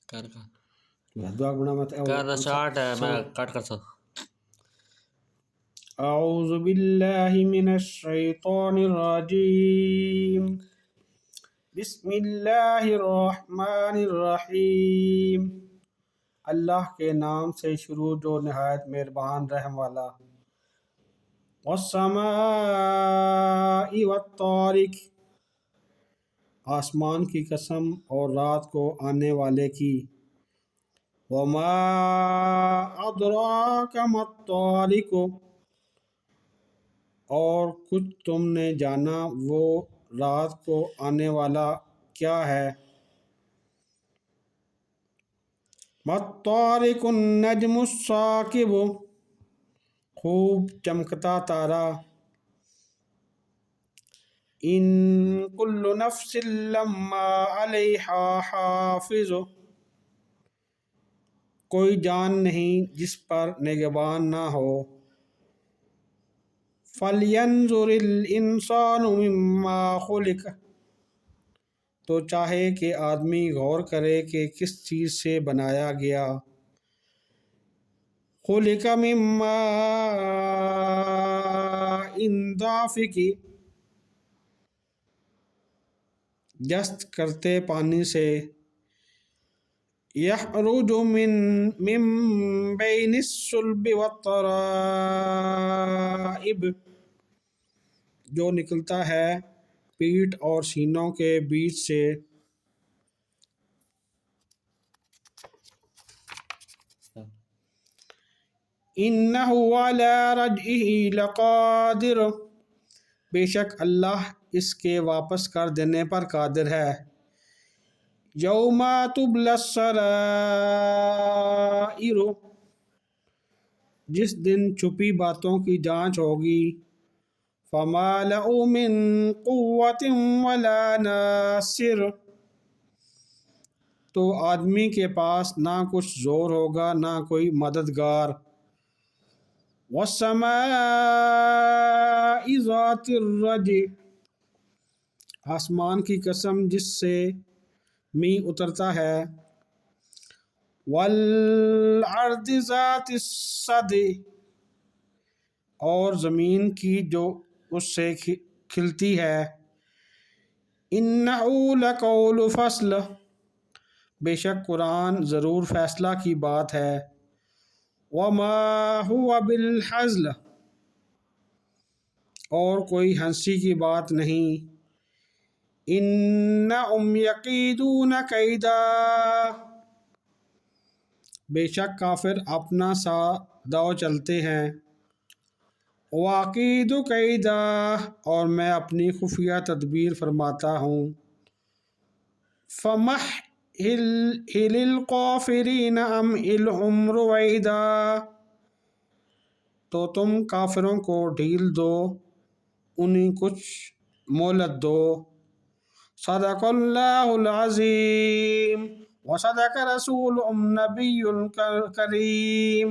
کر دعا گنا مت کرنا اسٹارٹ ہے، میں کٹ کر سکتا. اعوذ باللہ من الشیطان الرجیم بسم اللہ الرحمن الرحیم. اللہ کے نام سے شروع جو نہایت مہربان رحم والا. والسماء والطارق، آسمان کی قسم اور رات کو آنے والے کی. وما ادراک ما الطارق، اور کچھ تم نے جانا وہ رات کو آنے والا کیا ہے. ما الطارق النجم الثاقب، خوب چمکتا تارا. ان کل نفس لما علیہا حافظ، کوئی جان نہیں جس پر نگہبان نہ ہو. فَلْيَنْظُرِ الْإِنسَانُ مِمَّا خُلِقَ، تو چاہے کہ آدمی غور کرے کہ کس چیز سے بنایا گیا. خُلِقَ مِن مَّاءٍ دَافِقٍ، جست کرتے پانی سے. يَخْرُجُ مِن بَيْنِ الصُّلْبِ وَالتَّرَائِبِ، جو نکلتا ہے پیٹھ اور سینوں کے بیچ سے. إِنَّهُ عَلَى رَجْعِهِ لَقَادِرٌ، بے شک اللہ اس کے واپس کر دینے پر قادر ہے. یوم تبلی السرائر، جس دن چھپی باتوں کی جانچ ہوگی. فما له من قوة ولا ناصر، تو آدمی کے پاس نہ کچھ زور ہوگا نہ کوئی مددگار. والسماء ذات الرجع، آسمان کی قسم جس سے می اترتا ہے. والارض ذات الصدع، اور زمین کی جو اس سے کھلتی ہے. انہ لقول فصل، بے شک قرآن ضرور فیصلہ کی بات ہے. وما هو بالہزل، اور کوئی ہنسی کی بات نہیں. انہم یکیدون کیدا، بے شک کافر اپنا سا داؤ چلتے ہیں. واقید کیدا، اور میں اپنی خفیہ تدبیر فرماتا ہوں. فمہل الکافرین امہلہم رویدا، تو تم کافروں کو ڈھیل دو انہیں کچھ مہلت دو. صدق اللہ العظیم وصدق رسول النبی الکریم.